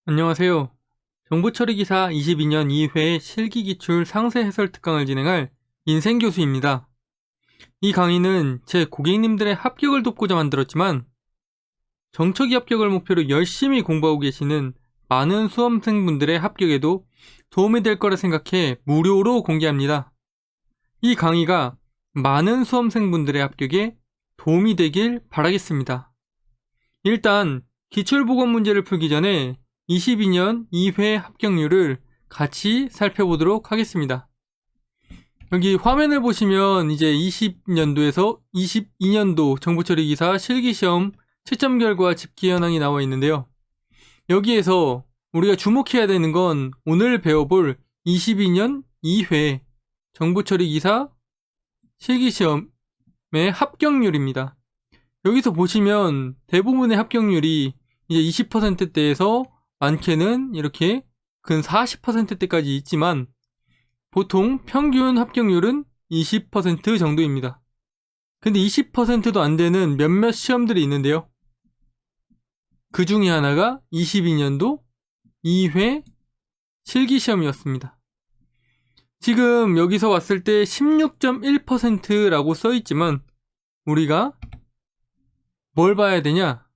안녕하세요. 정보처리기사 22년 2회 실기기출 상세해설 특강을 진행할 인생교수입니다. 이 강의는 제 고객님들의 합격을 돕고자 만들었지만 정처기 합격을 목표로 열심히 공부하고 계시는 많은 수험생분들의 합격에도 도움이 될 거라 생각해 무료로 공개합니다. 이 강의가 많은 수험생분들의 합격에 도움이 되길 바라겠습니다. 일단 기출보건 문제를 풀기 전에 22년 2회 합격률을 같이 살펴보도록 하겠습니다. 여기 화면을 보시면 이제 20년도에서 22년도 정보처리기사 실기시험 채점 결과 집계 현황이 나와 있는데요. 여기에서 우리가 주목해야 되는 건 오늘 배워볼 22년 2회 정보처리기사 실기시험의 합격률입니다. 여기서 보시면 대부분의 합격률이 이제 20%대에서 많게는 이렇게 근 40%대까지 있지만 보통 평균 합격률은 20% 정도입니다. 근데 20%도 안 되는 몇몇 시험들이 있는데요. 그 중에 하나가 22년도 2회 실기시험이었습니다. 지금 여기서 왔을 때 16.1%라고 써있지만 우리가 뭘 봐야 되냐?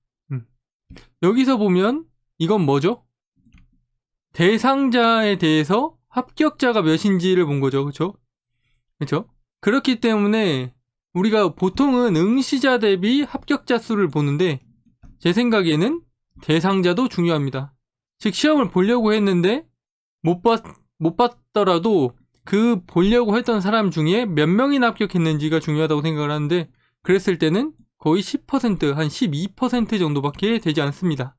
여기서 보면 이건 뭐죠? 대상자에 대해서 합격자가 몇인지를 본 거죠. 그쵸? 그렇기 때문에 우리가 보통은 응시자 대비 합격자 수를 보는데 제 생각에는 대상자도 중요합니다. 즉 시험을 보려고 했는데 못 봤더라도 그 보려고 했던 사람 중에 몇 명이나 합격했는지가 중요하다고 생각을 하는데 그랬을 때는 거의 10%, 한 12% 정도밖에 되지 않습니다.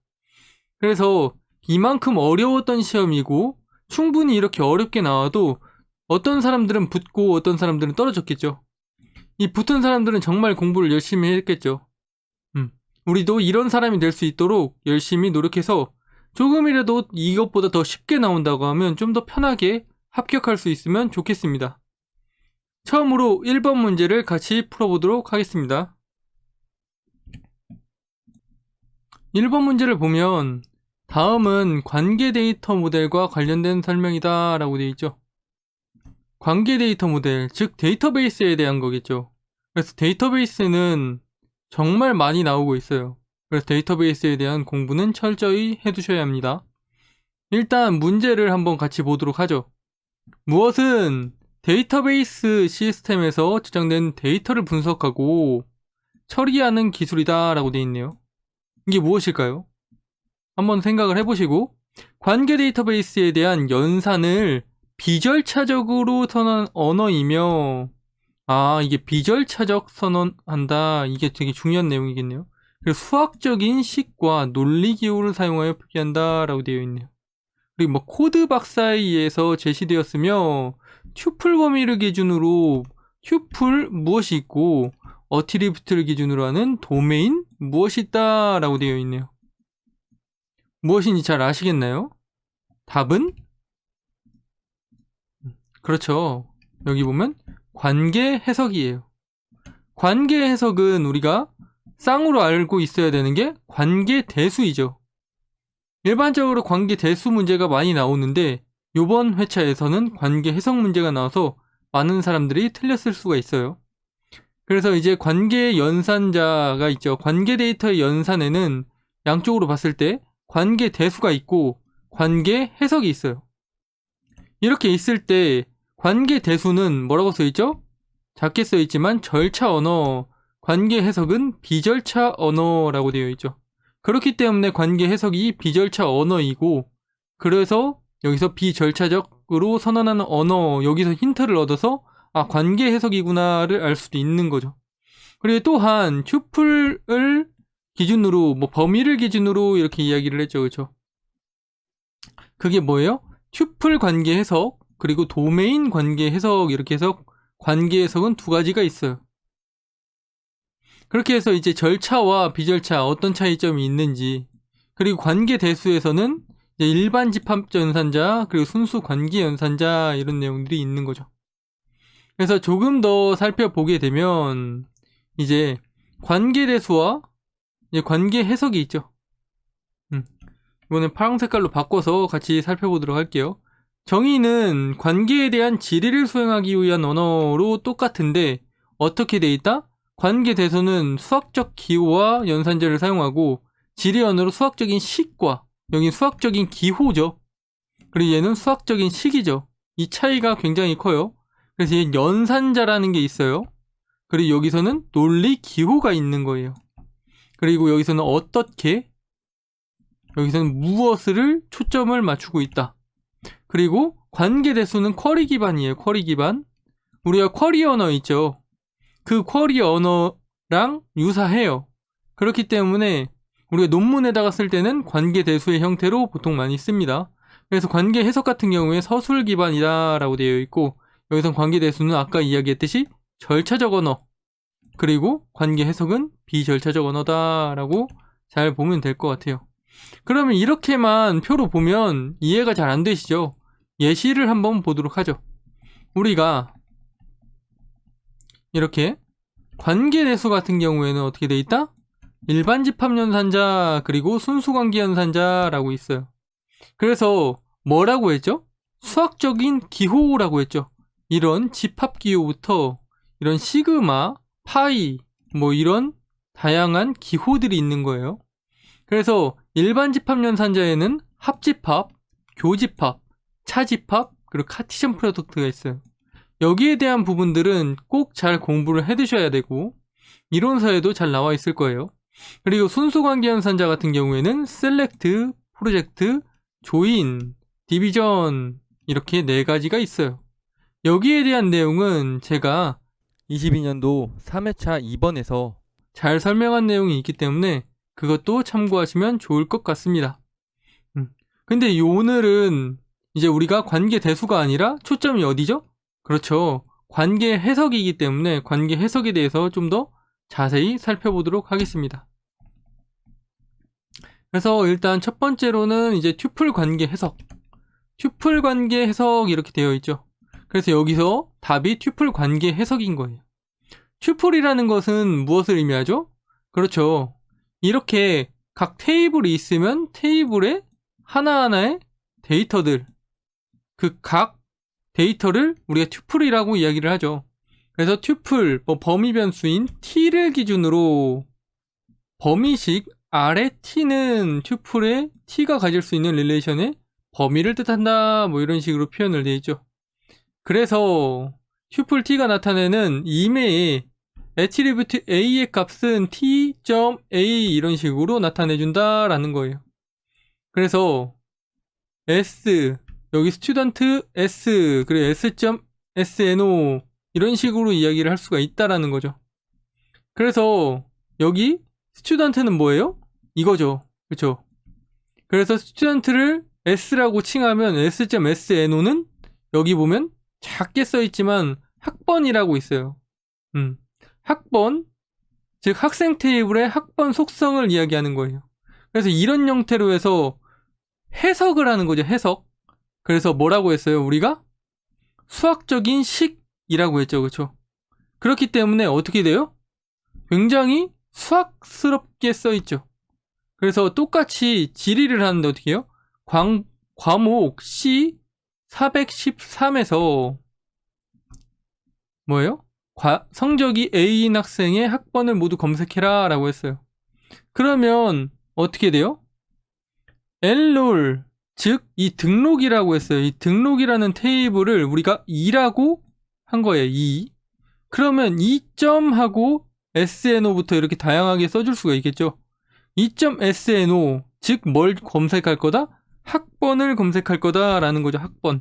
그래서 이만큼 어려웠던 시험이고 충분히 이렇게 어렵게 나와도 어떤 사람들은 붙고 어떤 사람들은 떨어졌겠죠. 이 붙은 사람들은 정말 공부를 열심히 했겠죠. 우리도 이런 사람이 될 수 있도록 열심히 노력해서 조금이라도 이것보다 더 쉽게 나온다고 하면 좀 더 편하게 합격할 수 있으면 좋겠습니다. 처음으로 1번 문제를 같이 풀어보도록 하겠습니다. 1번 문제를 보면 다음은 관계 데이터 모델과 관련된 설명이다 라고 되어 있죠. 관계 데이터 모델, 즉 데이터베이스에 대한 거겠죠. 그래서 데이터베이스는 정말 많이 나오고 있어요. 그래서 데이터베이스에 대한 공부는 철저히 해두셔야 합니다. 일단 문제를 한번 같이 보도록 하죠. 무엇은 데이터베이스 시스템에서 저장된 데이터를 분석하고 처리하는 기술이다 라고 되어 있네요. 이게 무엇일까요? 한번 생각을 해보시고 관계 데이터베이스에 대한 연산을 비절차적으로 선언한 언어이며 이게 비절차적 선언한다. 이게 되게 중요한 내용이겠네요. 그리고 수학적인 식과 논리 기호를 사용하여 표기한다 라고 되어 있네요. 그리고 뭐 코드 박사에 의해서 제시되었으며 튜플 범위를 기준으로 튜플 무엇이 있고 어트리뷰트를 기준으로 하는 도메인 무엇이 있다 라고 되어 있네요. 무엇인지 잘 아시겠나요? 답은? 그렇죠. 여기 보면 관계 해석이에요. 관계 해석은 우리가 쌍으로 알고 있어야 되는 게 관계 대수이죠. 일반적으로 관계 대수 문제가 많이 나오는데 이번 회차에서는 관계 해석 문제가 나와서 많은 사람들이 틀렸을 수가 있어요. 그래서 이제 관계 연산자가 있죠. 관계 데이터의 연산에는 양쪽으로 봤을 때 관계 대수가 있고 관계 해석이 있어요. 이렇게 있을 때 관계 대수는 뭐라고 써있죠? 작게 써있지만 절차 언어, 관계 해석은 비절차 언어라고 되어 있죠. 그렇기 때문에 관계 해석이 비절차 언어이고 그래서 여기서 비절차적으로 선언하는 언어, 여기서 힌트를 얻어서 관계 해석이구나를 알 수도 있는 거죠. 그리고 또한 튜플을 기준으로 범위를 기준으로 이렇게 이야기를 했죠. 그렇죠? 그게 뭐예요? 튜플 관계 해석 그리고 도메인 관계 해석 이렇게 해서 관계 해석은 두 가지가 있어요. 그렇게 해서 이제 절차와 비절차 어떤 차이점이 있는지 그리고 관계 대수에서는 이제 일반 집합 연산자 그리고 순수 관계 연산자 이런 내용들이 있는 거죠. 그래서 조금 더 살펴보게 되면 이제 관계 대수와 이제 관계 해석이 있죠. 이번엔 파란 색깔로 바꿔서 같이 살펴보도록 할게요. 정의는 관계에 대한 질의를 수행하기 위한 언어로 똑같은데 어떻게 돼 있다? 관계 대소는 수학적 기호와 연산자를 사용하고 질의 언어로 수학적인 식과 여긴 수학적인 기호죠. 그리고 얘는 수학적인 식이죠. 이 차이가 굉장히 커요. 그래서 얘 연산자라는 게 있어요. 그리고 여기서는 논리 기호가 있는 거예요. 그리고 여기서는 어떻게, 여기서는 무엇을 초점을 맞추고 있다. 그리고 관계 대수는 쿼리 기반이에요. 쿼리 기반. 우리가 쿼리 언어 있죠. 그 쿼리 언어랑 유사해요. 그렇기 때문에 우리가 논문에다가 쓸 때는 관계 대수의 형태로 보통 많이 씁니다. 그래서 관계 해석 같은 경우에 서술 기반이다 라고 되어 있고, 여기선 관계 대수는 아까 이야기했듯이 절차적 언어, 그리고 관계 해석은 비절차적 언어다 라고 잘 보면 될 것 같아요. 그러면 이렇게만 표로 보면 이해가 잘 안 되시죠? 예시를 한번 보도록 하죠. 우리가 이렇게 관계 대수 같은 경우에는 어떻게 돼 있다? 일반 집합 연산자 그리고 순수 관계 연산자라고 있어요. 그래서 뭐라고 했죠? 수학적인 기호라고 했죠. 이런 집합 기호부터 이런 시그마, 파이 뭐 이런 다양한 기호들이 있는 거예요. 그래서 일반 집합 연산자에는 합집합, 교집합, 차집합, 그리고 카티션 프로덕트가 있어요. 여기에 대한 부분들은 꼭 잘 공부를 해두셔야 되고 이론서에도 잘 나와 있을 거예요. 그리고 순수 관계 연산자 같은 경우에는 셀렉트, 프로젝트, 조인, 디비전 이렇게 4가지가 있어요. 여기에 대한 내용은 제가 22년도 3회차 2번에서 잘 설명한 내용이 있기 때문에 그것도 참고하시면 좋을 것 같습니다. 근데 오늘은 이제 우리가 관계 대수가 아니라 초점이 어디죠? 그렇죠. 관계 해석이기 때문에 관계 해석에 대해서 좀 더 자세히 살펴보도록 하겠습니다. 그래서 일단 첫 번째로는 이제 튜플 관계 해석. 튜플 관계 해석 이렇게 되어 있죠. 그래서 여기서 답이 튜플 관계 해석인 거예요. 튜플이라는 것은 무엇을 의미하죠? 그렇죠. 이렇게 각 테이블이 있으면 테이블에 하나하나의 데이터들, 그 각 데이터를 우리가 튜플이라고 이야기를 하죠. 그래서 튜플, 범위 변수인 t를 기준으로 범위식 아래 t는 튜플의 t가 가질 수 있는 릴레이션의 범위를 뜻한다, 뭐 이런 식으로 표현을 되어 있죠. 그래서 튜플 t가 나타내는 이메의 애트리뷰트 a의 값은 t.a 이런 식으로 나타내준다 라는 거예요. 그래서 s, 여기 스튜던트 s, 그리고 s.sno 이런 식으로 이야기를 할 수가 있다라는 거죠. 그래서 여기 스튜던트는 뭐예요? 이거죠. 그렇죠? 그래서 스튜던트를 s라고 칭하면 s.sno는 여기 보면 작게 써있지만 학번이라고 있어요. 학번, 즉 학생 테이블의 학번 속성을 이야기하는 거예요. 그래서 이런 형태로 해서 해석을 하는 거죠. 해석. 그래서 뭐라고 했어요? 우리가 수학적인 식이라고 했죠. 그렇죠? 그렇기 때문에 어떻게 돼요? 굉장히 수학스럽게 써있죠. 그래서 똑같이 질의를 하는데 어떻게 해요? 과목 C 413에서 뭐예요? 성적이 A인 학생의 학번을 모두 검색해라 라고 했어요. 그러면 어떻게 돼요? enroll, 즉 이 등록이라고 했어요. 이 등록이라는 테이블을 우리가 2라고 한 거예요. 2. 그러면 2점하고 SNO부터 이렇게 다양하게 써줄 수가 있겠죠. 2.SNO, 즉 뭘 검색할 거다? 학번을 검색할 거다라는 거죠. 학번.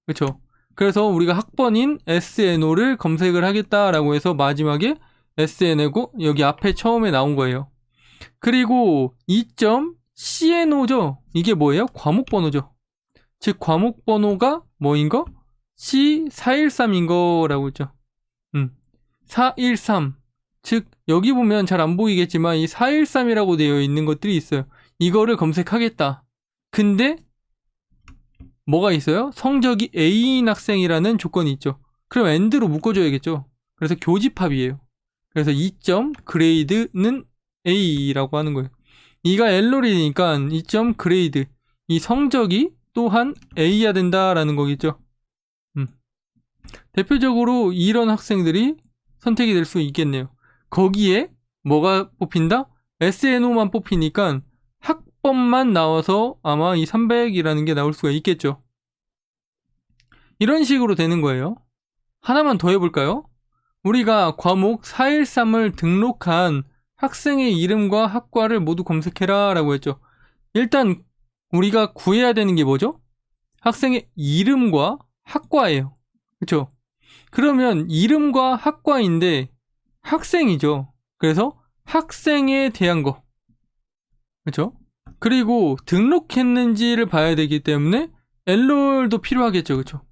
그렇죠? 그래서 우리가 학번인 SNO를 검색을 하겠다라고 해서 마지막에 SNO고 여기 앞에 처음에 나온 거예요. 그리고 2.CNO죠. 이게 뭐예요? 과목 번호죠. 즉 과목 번호가 뭐인 거? C413인 거라고 했죠. 413. 즉 여기 보면 잘 안 보이겠지만 이 413이라고 되어 있는 것들이 있어요. 이거를 검색하겠다. 근데 뭐가 있어요? 성적이 A인 학생이라는 조건이 있죠. 그럼 AND로 묶어줘야겠죠. 그래서 교집합이에요. 그래서 2점 그레이드는 A라고 하는 거예요. 2가 L롤이니까 2점 그레이드. 이 성적이 또한 A야 된다라는 거겠죠. 대표적으로 이런 학생들이 선택이 될 수 있겠네요. 거기에 뭐가 뽑힌다? SNO만 뽑히니까 학번만 나와서 아마 이 300이라는 게 나올 수가 있겠죠. 이런 식으로 되는 거예요. 하나만 더 해볼까요? 우리가 과목 413을 등록한 학생의 이름과 학과를 모두 검색해라 라고 했죠. 일단 우리가 구해야 되는 게 뭐죠? 학생의 이름과 학과예요. 그쵸? 그러면 이름과 학과인데 학생이죠. 그래서 학생에 대한 거. 그쵸? 그리고 등록했는지를 봐야 되기 때문에 L롤도 필요하겠죠. 그쵸?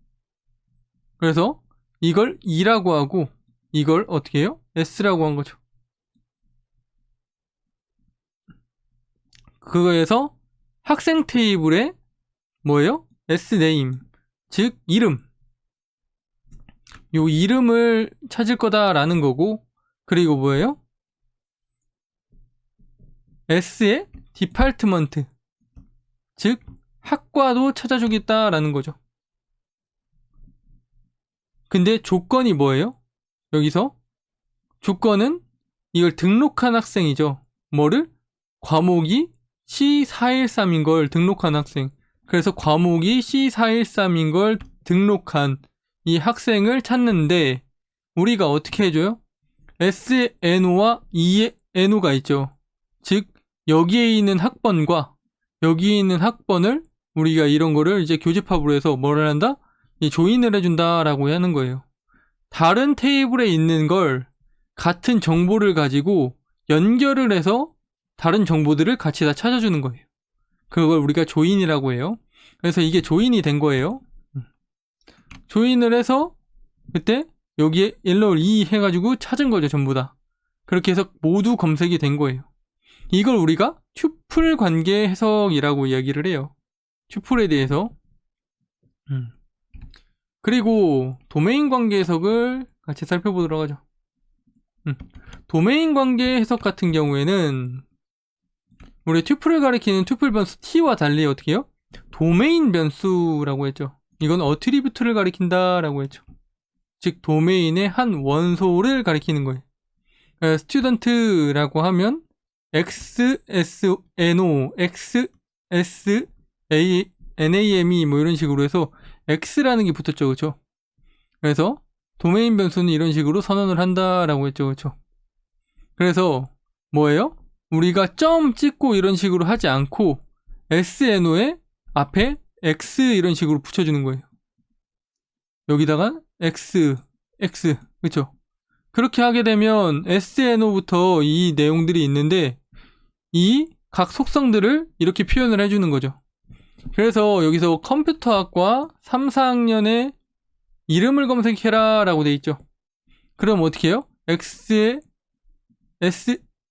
그래서 이걸 2라고 하고 이걸 어떻게 해요? S라고 한 거죠. 그거에서 학생 테이블에 뭐예요? S네임, 즉 이름. 요 이름을 찾을 거다라는 거고, 그리고 뭐예요? S의 디파트먼트, 즉 학과도 찾아주겠다라는 거죠. 근데 조건이 뭐예요? 여기서 조건은 이걸 등록한 학생이죠. 뭐를? 과목이 C413인 걸 등록한 학생. 그래서 과목이 C413인 걸 등록한 이 학생을 찾는데 우리가 어떻게 해줘요? SNO와 ENO가 있죠. 즉 여기에 있는 학번과 여기에 있는 학번을 우리가 이런 거를 이제 교집합으로 해서 뭐를 한다? 이 조인을 해준다라고 하는 거예요. 다른 테이블에 있는 걸 같은 정보를 가지고 연결을 해서 다른 정보들을 같이 다 찾아주는 거예요. 그걸 우리가 조인이라고 해요. 그래서 이게 조인이 된 거예요. 조인을 해서 그때 여기에 L롤 2 해가지고 찾은 거죠. 전부 다. 그렇게 해서 모두 검색이 된 거예요. 이걸 우리가 튜플 관계 해석이라고 이야기를 해요. 튜플에 대해서. 그리고 도메인 관계 해석을 같이 살펴보도록 하죠. 도메인 관계 해석 같은 경우에는 우리 튜플을 가리키는 튜플 변수 t와 달리 어떻게 해요? 도메인 변수라고 했죠. 이건 어트리뷰트를 가리킨다라고 했죠. 즉 도메인의 한 원소를 가리키는 거예요. 스튜던트라고 하면 XSNO, XSNAME 뭐 이런 식으로 해서 X라는 게 붙었죠. 그렇죠? 그래서 도메인 변수는 이런 식으로 선언을 한다라고 했죠. 그렇죠? 그래서 뭐예요? 우리가 점 찍고 이런 식으로 하지 않고 SNO에 앞에 X 이런 식으로 붙여주는 거예요. 여기다가 X, 그쵸? 그렇게 하게 되면 SNO부터 이 내용들이 있는데 이 각 속성들을 이렇게 표현을 해주는 거죠. 그래서 여기서 컴퓨터학과 3, 4학년의 이름을 검색해라 라고 돼 있죠. 그럼 어떻게 해요? X에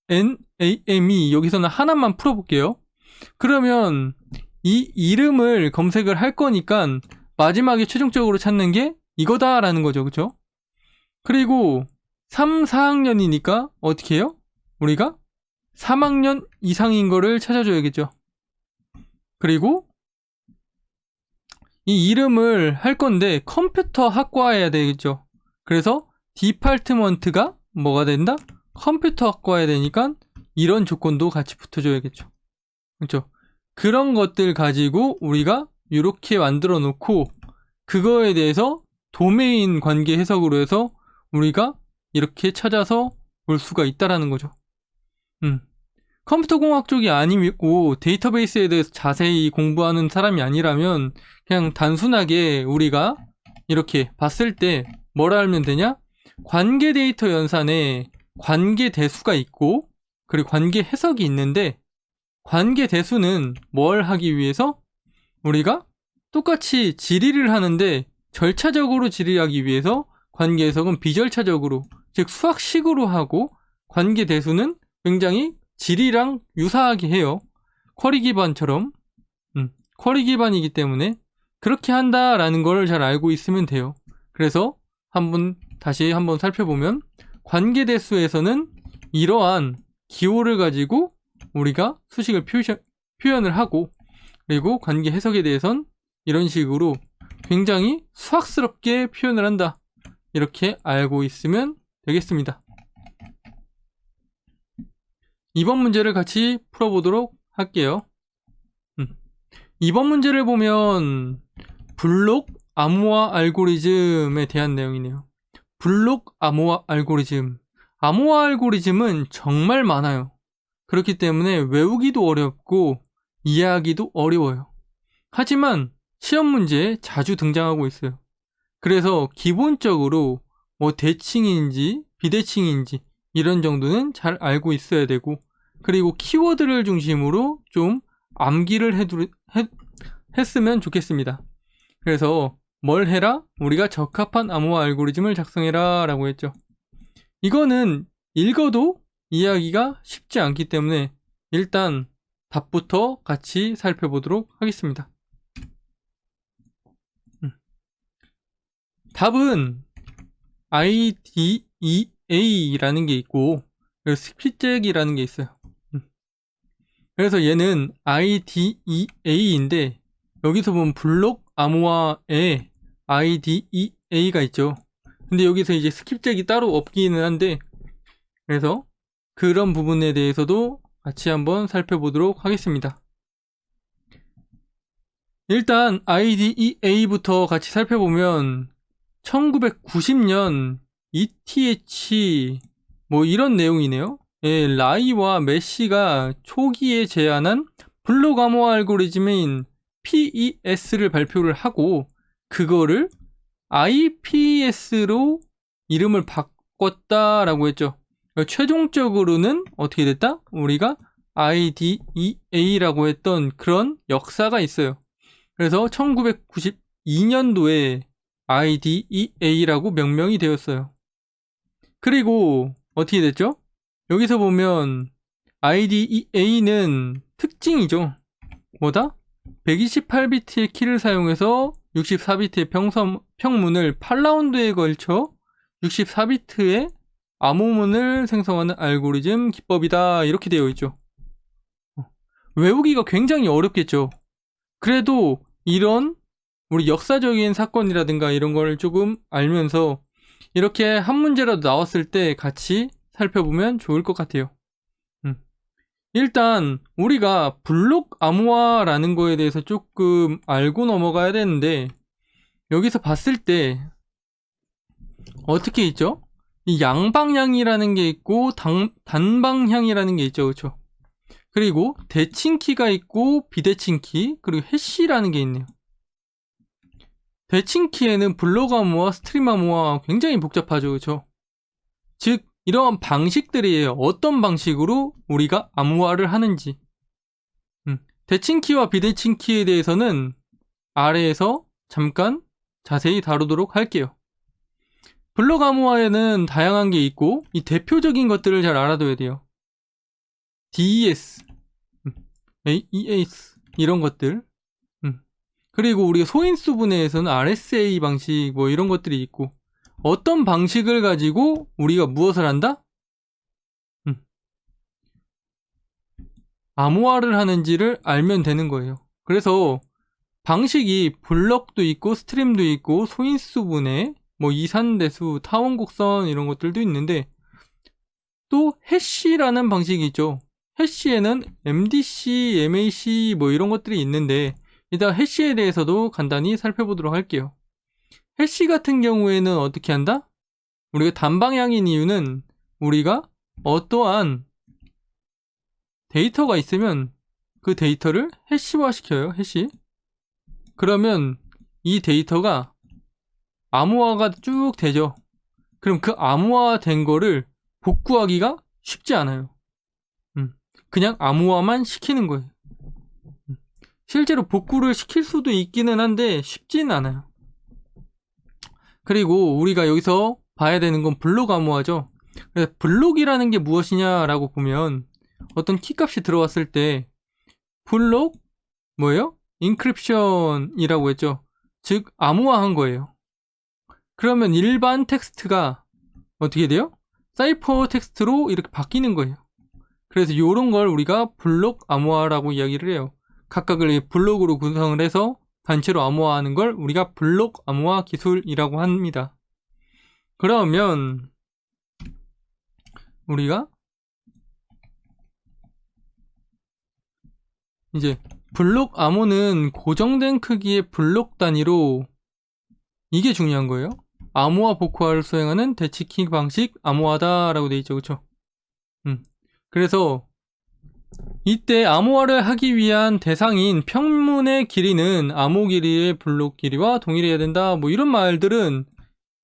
SNAME 여기서는 하나만 풀어볼게요. 그러면 이 이름을 검색을 할 거니까 마지막에 최종적으로 찾는 게 이거다라는 거죠. 그쵸? 그리고 3, 4학년이니까 어떻게 해요? 우리가 3학년 이상인 거를 찾아줘야겠죠. 그리고 이 이름을 할 건데 컴퓨터 학과여야 되겠죠. 그래서 디파트먼트가 뭐가 된다? 컴퓨터 학과여야 되니까 이런 조건도 같이 붙어줘야겠죠. 그렇죠? 그런 것들 가지고 우리가 이렇게 만들어 놓고 그거에 대해서 도메인 관계 해석으로 해서 우리가 이렇게 찾아서 볼 수가 있다라는 거죠. 컴퓨터공학 쪽이 아니고 데이터베이스에 대해서 자세히 공부하는 사람이 아니라면 그냥 단순하게 우리가 이렇게 봤을 때 뭐라 하면 되냐? 관계 데이터 연산에 관계 대수가 있고 그리고 관계 해석이 있는데 관계 대수는 뭘 하기 위해서? 우리가 똑같이 질의를 하는데 절차적으로 질의하기 위해서 관계 해석은 비절차적으로 즉 수학식으로 하고 관계 대수는 굉장히 질의랑 유사하게 해요. 쿼리 기반처럼 쿼리 기반이기 때문에 그렇게 한다라는 걸 잘 알고 있으면 돼요. 그래서 다시 한번 살펴보면 관계 대수에서는 이러한 기호를 가지고 우리가 수식을 표현을 하고, 그리고 관계 해석에 대해선 이런 식으로 굉장히 수학스럽게 표현을 한다. 이렇게 알고 있으면 되겠습니다. 이번 문제를 같이 풀어보도록 할게요. 이번 문제를 보면 블록 암호화 알고리즘에 대한 내용이네요. 블록 암호화 알고리즘. 암호화 알고리즘은 정말 많아요. 그렇기 때문에 외우기도 어렵고 이해하기도 어려워요. 하지만 시험 문제에 자주 등장하고 있어요. 그래서 기본적으로 뭐 대칭인지 비대칭인지 이런 정도는 잘 알고 있어야 되고, 그리고 키워드를 중심으로 좀 암기를 했으면 좋겠습니다. 그래서 뭘 해라? 우리가 적합한 암호화 알고리즘을 작성해라 라고 했죠. 이거는 읽어도 이해하기가 쉽지 않기 때문에 일단 답부터 같이 살펴보도록 하겠습니다. 답은 IDEA라는 게 있고 스피잭이라는 게 있어요. 그래서 얘는 IDEA인데 여기서 보면 블록 암호화에 IDEA가 있죠. 근데 여기서 이제 스킵잭이 따로 없기는 한데, 그래서 그런 부분에 대해서도 같이 한번 살펴보도록 하겠습니다. 일단 IDEA부터 같이 살펴보면 1990년 ETH 뭐 이런 내용이네요. 예, 라이와 메시가 초기에 제안한 블록 암호화 알고리즘인 PES를 발표를 하고 그거를 IPS로 이름을 바꿨다라고 했죠. 최종적으로는 어떻게 됐다? 우리가 IDEA라고 했던 그런 역사가 있어요. 그래서 1992년도에 IDEA라고 명명이 되었어요. 그리고 어떻게 됐죠? 여기서 보면 IDEA는 특징이죠. 뭐다? 128비트의 키를 사용해서 64비트의 평문을 8라운드에 걸쳐 64비트의 암호문을 생성하는 알고리즘 기법이다. 이렇게 되어 있죠. 외우기가 굉장히 어렵겠죠. 그래도 이런 우리 역사적인 사건이라든가 이런 걸 조금 알면서 이렇게 한 문제라도 나왔을 때 같이 살펴보면 좋을 것 같아요. 일단 우리가 블록 암호화라는 거에 대해서 조금 알고 넘어가야 되는데, 여기서 봤을 때 어떻게 있죠? 이 양방향이라는 게 있고 단방향이라는 게 있죠. 그렇죠? 그리고 대칭키가 있고 비대칭키, 그리고 해시라는 게 있네요. 대칭키에는 블록 암호화, 스트림 암호화 굉장히 복잡하죠. 그렇죠? 즉 이러한 방식들이에요. 어떤 방식으로 우리가 암호화를 하는지. 대칭키와 비대칭키에 대해서는 아래에서 잠깐 자세히 다루도록 할게요. 블록 암호화에는 다양한 게 있고 이 대표적인 것들을 잘 알아둬야 돼요. DES, AES 이런 것들. 그리고 우리가 소인수 분해에서는 RSA 방식 뭐 이런 것들이 있고, 어떤 방식을 가지고 우리가 무엇을 한다? 암호화를 하는지를 알면 되는 거예요. 그래서 방식이 블럭도 있고 스트림도 있고 소인수 분해, 뭐 이산대수, 타원곡선 이런 것들도 있는데, 또 해시라는 방식이 있죠. 해시에는 MDC, MAC 뭐 이런 것들이 있는데, 일단 해시에 대해서도 간단히 살펴보도록 할게요. 해시 같은 경우에는 어떻게 한다? 우리가 단방향인 이유는 우리가 어떠한 데이터가 있으면 그 데이터를 해시화 시켜요. 해시. 그러면 이 데이터가 암호화가 쭉 되죠. 그럼 그 암호화 된 거를 복구하기가 쉽지 않아요. 그냥 암호화만 시키는 거예요. 실제로 복구를 시킬 수도 있기는 한데 쉽지는 않아요. 그리고 우리가 여기서 봐야 되는 건 블록 암호화죠. 그래서 블록이라는 게 무엇이냐라고 보면 어떤 키값이 들어왔을 때 블록 뭐예요? 인크립션이라고 했죠. 즉 암호화한 거예요. 그러면 일반 텍스트가 어떻게 돼요? 사이퍼 텍스트로 이렇게 바뀌는 거예요. 그래서 이런 걸 우리가 블록 암호화라고 이야기를 해요. 각각을 블록으로 구성을 해서 단체로 암호화하는 걸 우리가 블록 암호화 기술이라고 합니다. 그러면 우리가 이제 블록 암호는 고정된 크기의 블록 단위로, 이게 중요한 거예요. 암호화 복호화를 수행하는 대치키 방식 암호화다 라고 되어 있죠. 그쵸? 그래서 이때 암호화를 하기 위한 대상인 평문의 길이는 암호 길이의 블록 길이와 동일해야 된다, 뭐 이런 말들은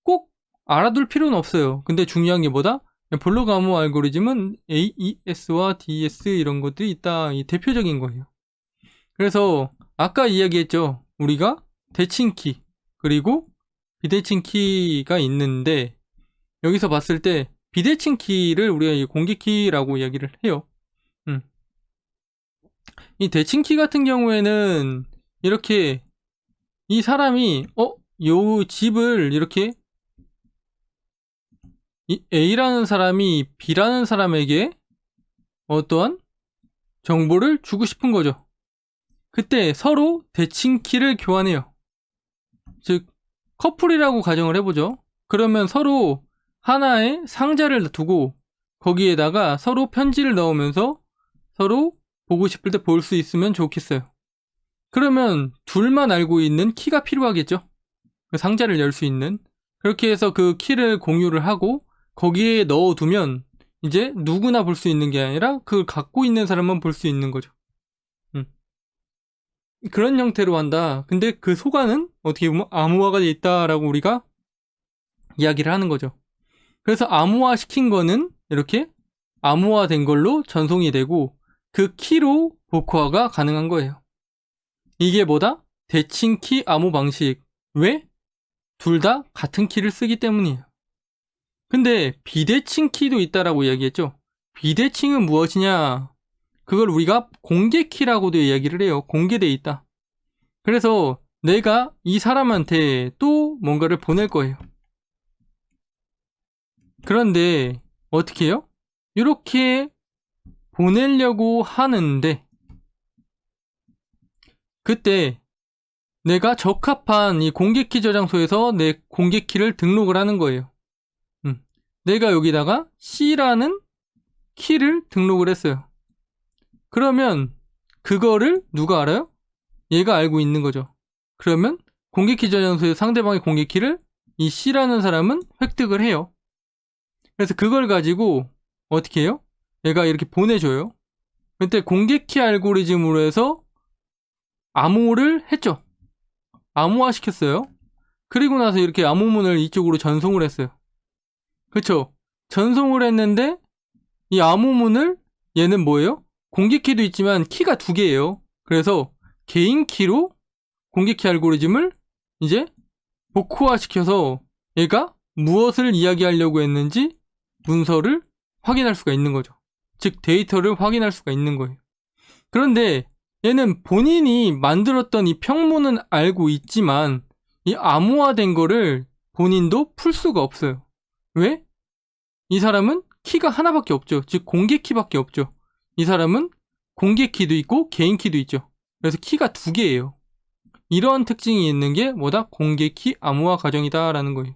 꼭 알아둘 필요는 없어요. 근데 중요한 게 뭐다? 블록 암호 알고리즘은 AES와 DES 이런 것들이 있다, 이 대표적인 거예요. 그래서 아까 이야기했죠. 우리가 대칭키 그리고 비대칭키가 있는데, 여기서 봤을 때 비대칭키를 우리가 공개키라고 이야기를 해요. 이 대칭키 같은 경우에는 이렇게 이 사람이 요 집을 이렇게 이 A라는 사람이 B라는 사람에게 어떠한 정보를 주고 싶은 거죠. 그때 서로 대칭키를 교환해요. 즉 커플이라고 가정을 해보죠. 그러면 서로 하나의 상자를 두고 거기에다가 서로 편지를 넣으면서 서로 보고 싶을 때 볼 수 있으면 좋겠어요. 그러면 둘만 알고 있는 키가 필요하겠죠. 그 상자를 열 수 있는. 그렇게 해서 그 키를 공유를 하고 거기에 넣어두면 이제 누구나 볼 수 있는 게 아니라 그걸 갖고 있는 사람만 볼 수 있는 거죠. 그런 형태로 한다. 근데 그 소관은 어떻게 보면 암호화가 돼 있다라고 우리가 이야기를 하는 거죠. 그래서 암호화 시킨 거는 이렇게 암호화 된 걸로 전송이 되고 그 키로 복호화가 가능한 거예요. 이게 뭐다? 대칭키 암호 방식. 왜? 둘 다 같은 키를 쓰기 때문이에요. 근데 비대칭키도 있다라고 이야기했죠. 비대칭은 무엇이냐? 그걸 우리가 공개키라고도 이야기를 해요. 공개돼 있다. 그래서 내가 이 사람한테 또 뭔가를 보낼 거예요. 그런데 어떻게 해요? 이렇게 보내려고 하는데 그때 내가 적합한 이 공개키 저장소에서 내 공개키를 등록을 하는 거예요. 내가 여기다가 C라는 키를 등록을 했어요. 그러면 그거를 누가 알아요? 얘가 알고 있는 거죠. 그러면 공개키 저장소에 상대방의 공개키를 이 C라는 사람은 획득을 해요. 그래서 그걸 가지고 어떻게 해요? 얘가 이렇게 보내줘요. 그때 공개키 알고리즘으로 해서 암호를 했죠. 암호화 시켰어요. 그리고 나서 이렇게 암호문을 이쪽으로 전송을 했어요. 그쵸? 전송을 했는데 이 암호문을 얘는 뭐예요? 공개키도 있지만 키가 두 개예요. 그래서 개인 키로 공개키 알고리즘을 이제 복호화 시켜서 얘가 무엇을 이야기하려고 했는지 문서를 확인할 수가 있는 거죠. 즉 데이터를 확인할 수가 있는 거예요. 그런데 얘는 본인이 만들었던 이 평문은 알고 있지만 이 암호화된 거를 본인도 풀 수가 없어요. 왜? 이 사람은 키가 하나밖에 없죠. 즉 공개 키밖에 없죠. 이 사람은 공개 키도 있고 개인 키도 있죠. 그래서 키가 두 개예요. 이런 특징이 있는 게 뭐다? 공개 키 암호화 과정이다 라는 거예요.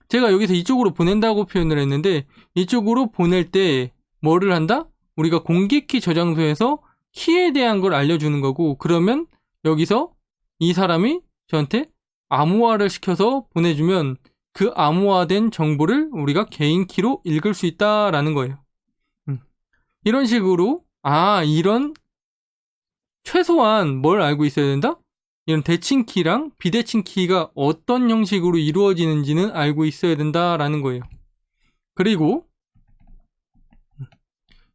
제가 여기서 이쪽으로 보낸다고 표현을 했는데 이쪽으로 보낼 때 뭐를 한다? 우리가 공개 키 저장소에서 키에 대한 걸 알려주는 거고, 그러면 여기서 이 사람이 저한테 암호화를 시켜서 보내주면 그 암호화된 정보를 우리가 개인 키로 읽을 수 있다라는 거예요. 이런 식으로 이런 최소한 뭘 알고 있어야 된다? 이런 대칭 키랑 비대칭 키가 어떤 형식으로 이루어지는지는 알고 있어야 된다라는 거예요. 그리고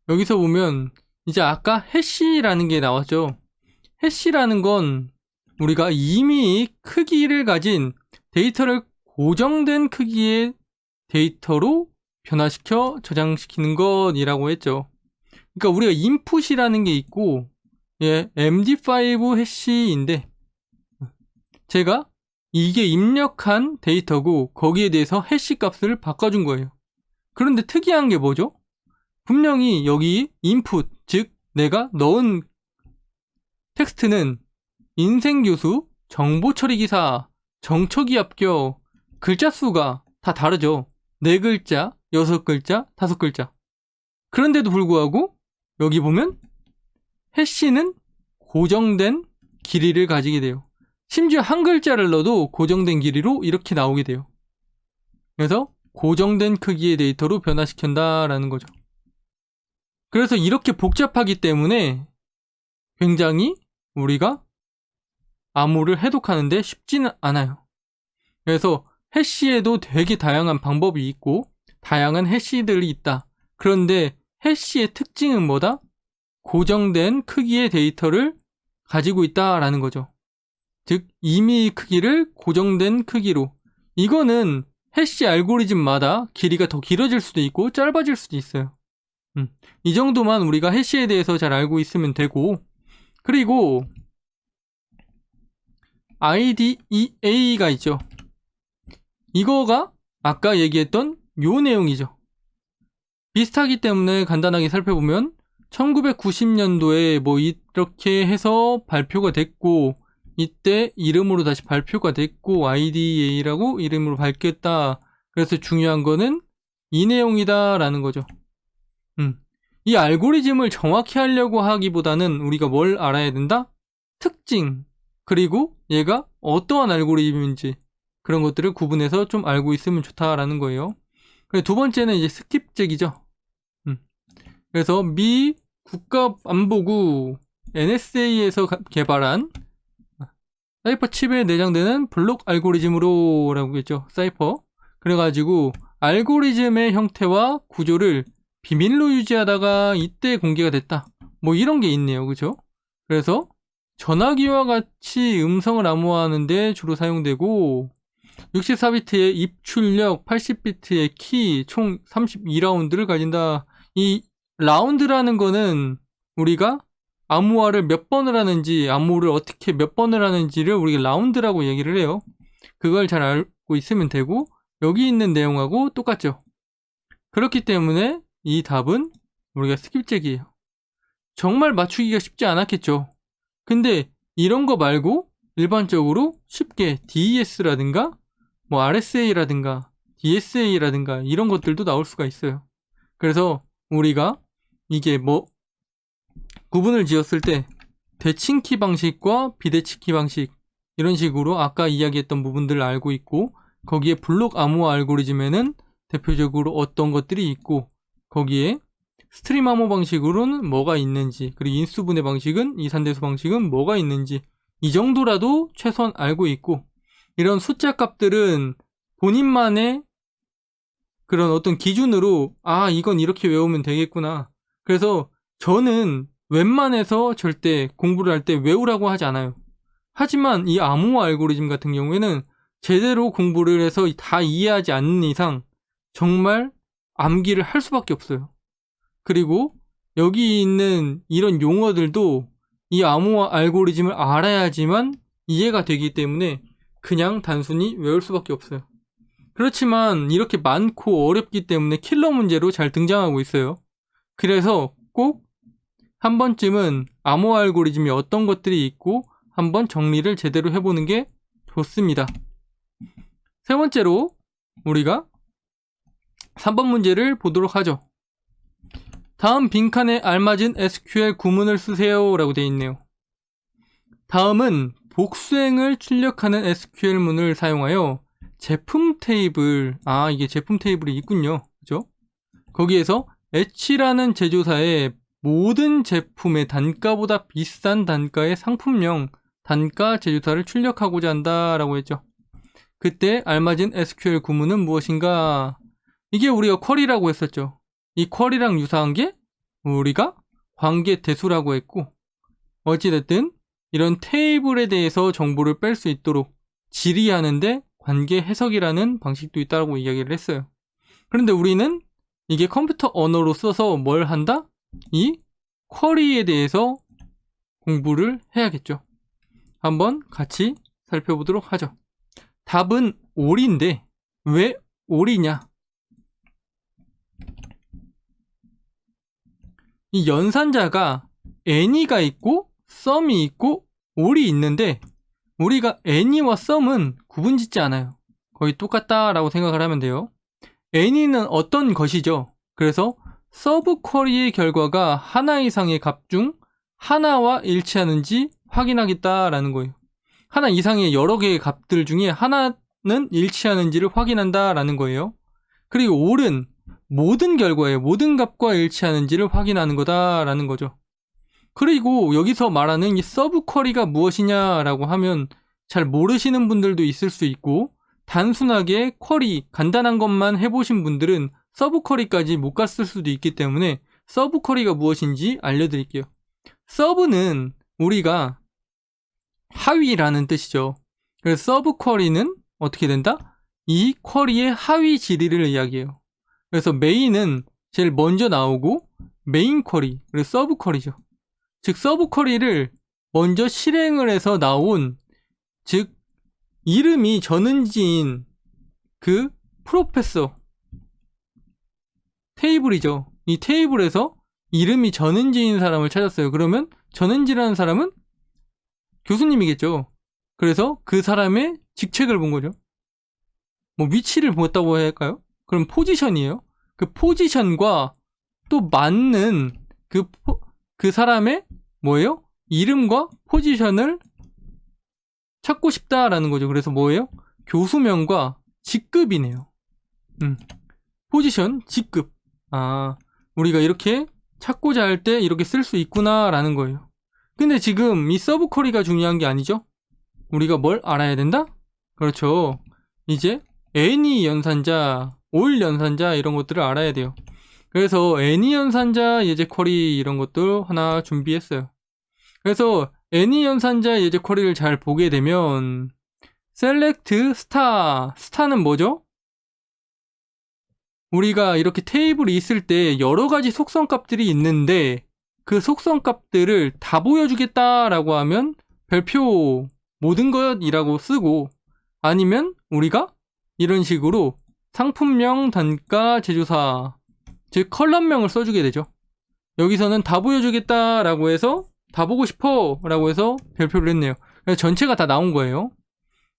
여기서 보면 이제 아까 해시라는 게 나왔죠. 해시라는 건 우리가 이미 크기를 가진 데이터를 고정된 크기의 데이터로 변화시켜 저장시키는 것이라고 했죠. 그러니까 우리가 인풋이라는 게 있고 MD5 해시인데 제가 이게 입력한 데이터고 거기에 대해서 해시 값을 바꿔준 거예요. 그런데 특이한 게 뭐죠? 분명히 여기 input, 즉 내가 넣은 텍스트는 인생교수, 정보처리기사, 정처기 합격, 글자 수가 다 다르죠. 4글자, 6글자, 5글자. 그런데도 불구하고 여기 보면 해시는 고정된 길이를 가지게 돼요. 심지어 한 글자를 넣어도 고정된 길이로 이렇게 나오게 돼요. 그래서 고정된 크기의 데이터로 변화시킨다라는 거죠. 그래서 이렇게 복잡하기 때문에 굉장히 우리가 암호를 해독하는데 쉽지는 않아요. 그래서 해시에도 되게 다양한 방법이 있고 다양한 해시들이 있다. 그런데 해시의 특징은 뭐다? 고정된 크기의 데이터를 가지고 있다라는 거죠. 즉 임의 크기를 고정된 크기로. 이거는 해시 알고리즘마다 길이가 더 길어질 수도 있고 짧아질 수도 있어요. 이 정도만 우리가 해시에 대해서 잘 알고 있으면 되고, 그리고 IDEA가 있죠. 이거가 아까 얘기했던 요 내용이죠. 비슷하기 때문에 간단하게 살펴보면 1990년도에 뭐 이렇게 해서 발표가 됐고, 이때 이름으로 다시 발표가 됐고 IDEA라고 이름으로 밝혔다. 그래서 중요한 거는 이 내용이다 라는 거죠. 이 알고리즘을 정확히 하려고 하기보다는 우리가 뭘 알아야 된다? 특징, 그리고 얘가 어떠한 알고리즘인지 그런 것들을 구분해서 좀 알고 있으면 좋다라는 거예요. 그리고 두 번째는 이제 스킵잭이죠. 그래서 미 국가안보국 NSA에서 개발한 사이퍼 칩에 내장되는 블록 알고리즘으로 라고 했죠. 사이퍼. 그래가지고 알고리즘의 형태와 구조를 비밀로 유지하다가 이때 공개가 됐다. 뭐 이런 게 있네요. 그죠? 그래서 전화기와 같이 음성을 암호화하는데 주로 사용되고 64비트의 입출력, 80비트의 키, 총 32라운드를 가진다. 이 라운드라는 거는 우리가 암호화를 몇 번을 하는지, 암호를 어떻게 몇 번을 하는지를 우리가 라운드라고 얘기를 해요. 그걸 잘 알고 있으면 되고, 여기 있는 내용하고 똑같죠. 그렇기 때문에 이 답은 우리가 스킵잭이에요. 정말 맞추기가 쉽지 않았겠죠. 근데 이런 거 말고 일반적으로 쉽게 DES라든가 뭐 RSA라든가 DSA라든가 이런 것들도 나올 수가 있어요. 그래서 우리가 이게 뭐 구분을 지었을 때 대칭키 방식과 비대칭키 방식 이런 식으로 아까 이야기했던 부분들을 알고 있고, 거기에 블록 암호화 알고리즘에는 대표적으로 어떤 것들이 있고, 거기에 스트림 암호 방식으로는 뭐가 있는지, 그리고 인수분해 방식은, 이산대수 방식은 뭐가 있는지 이 정도라도 최소한 알고 있고, 이런 숫자 값들은 본인만의 그런 어떤 기준으로 이건 이렇게 외우면 되겠구나. 그래서 저는 웬만해서 절대 공부를 할 때 외우라고 하지 않아요. 하지만 이 암호화 알고리즘 같은 경우에는 제대로 공부를 해서 다 이해하지 않는 이상 정말 암기를 할 수밖에 없어요. 그리고 여기 있는 이런 용어들도 이 암호화 알고리즘을 알아야지만 이해가 되기 때문에 그냥 단순히 외울 수밖에 없어요. 그렇지만 이렇게 많고 어렵기 때문에 킬러 문제로 잘 등장하고 있어요. 그래서 꼭 한 번쯤은 암호화 알고리즘이 어떤 것들이 있고 한번 정리를 제대로 해보는 게 좋습니다. 세 번째로 우리가 3번 문제를 보도록 하죠. 다음 빈칸에 알맞은 SQL 구문을 쓰세요 라고 되어 있네요. 다음은 복수행을 출력하는 SQL문을 사용하여 제품 테이블, 이게 제품 테이블이 있군요. 그죠? 거기에서 H라는 제조사의 모든 제품의 단가보다 비싼 단가의 상품명 단가 제조사를 출력하고자 한다라고 했죠. 그때 알맞은 SQL 구문은 무엇인가? 이게 우리가 쿼리라고 했었죠. 이 쿼리랑 유사한 게 우리가 관계 대수라고 했고, 어찌됐든 이런 테이블에 대해서 정보를 뺄 수 있도록 질의하는데 관계 해석이라는 방식도 있다고 이야기를 했어요. 그런데 우리는 이게 컴퓨터 언어로 써서 뭘 한다? 이 쿼리에 대해서 공부를 해야겠죠. 한번 같이 살펴보도록 하죠. 답은 올인데 왜 올이냐? 이 연산자가 any가 있고 sum이 있고 all이 있는데 우리가 any와 sum은 구분짓지 않아요. 거의 똑같다라고 생각을 하면 돼요. any는 어떤 것이죠? 그래서 서브 쿼리의 결과가 하나 이상의 값 중 하나와 일치하는지 확인하겠다라는 거예요. 하나 이상의 여러 개의 값들 중에 하나는 일치하는지를 확인한다라는 거예요. 그리고 all은 모든 결과에 모든 값과 일치하는지를 확인하는 거다라는 거죠. 그리고 여기서 말하는 이 서브 쿼리가 무엇이냐라고 하면 잘 모르시는 분들도 있을 수 있고 단순하게 쿼리 간단한 것만 해보신 분들은 서브 쿼리까지 못 갔을 수도 있기 때문에 서브 쿼리가 무엇인지 알려드릴게요. 서브는 우리가 하위라는 뜻이죠. 그래서 서브 쿼리는 어떻게 된다? 이 쿼리의 하위 지리를 이야기해요. 그래서 메인은 제일 먼저 나오고 메인 쿼리, 그리고 서브 쿼리죠. 즉 서브 쿼리를 먼저 실행을 해서 나온, 즉 이름이 전은지인 그 프로페서 테이블이죠. 이 테이블에서 이름이 전은지인 사람을 찾았어요. 그러면 전은지라는 사람은 교수님이겠죠. 그래서 그 사람의 직책을 본 거죠. 뭐 위치를 보았다고 해야 할까요? 그럼 포지션이에요. 그 포지션과 또 맞는 그 사람의 뭐예요? 이름과 포지션을 찾고 싶다라는 거죠. 그래서 뭐예요? 교수명과 직급이네요. 포지션, 직급. 아, 우리가 이렇게 찾고자 할 때 이렇게 쓸 수 있구나라는 거예요. 근데 지금 이 서브 쿼리가 중요한 게 아니죠? 우리가 뭘 알아야 된다? 그렇죠. 이제 any 연산자, all 연산자 이런 것들을 알아야 돼요. 그래서 any 연산자 예제 쿼리 이런 것도 하나 준비했어요. 그래서 any 연산자 예제 쿼리를 잘 보게 되면 select star, star는 뭐죠? 우리가 이렇게 테이블이 있을 때 여러 가지 속성 값들이 있는데 그 속성 값들을 다 보여주겠다라고 하면 별표 모든 것이라고 쓰고, 아니면 우리가 이런 식으로 상품명, 단가, 제조사, 즉 컬럼명을 써주게 되죠. 여기서는 다 보여주겠다라고 해서 다 보고 싶어 라고 해서 별표를 했네요. 그래서 전체가 다 나온 거예요.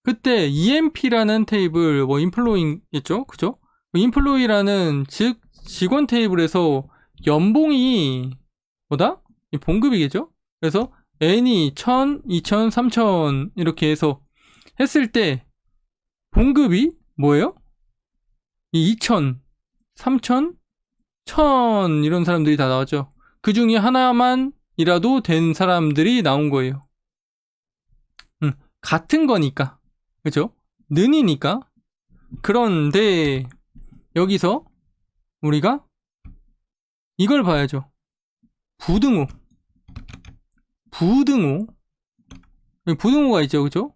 그때 EMP라는 테이블, 뭐 인플로잉이겠죠? 그죠? 인플로이라는 즉 직원 테이블에서 연봉이 뭐다? 봉급이겠죠? 그래서 N이 1000, 2000, 3000 이렇게 해서 했을 때 봉급이 뭐예요? 이 2000, 3000, 1000 이런 사람들이 다 나왔죠. 그 중에 하나만이라도 된 사람들이 나온 거예요. 같은 거니까. 그죠? 는이니까. 그런데 여기서 우리가 이걸 봐야죠. 부등호. 부등호가 있죠. 그죠?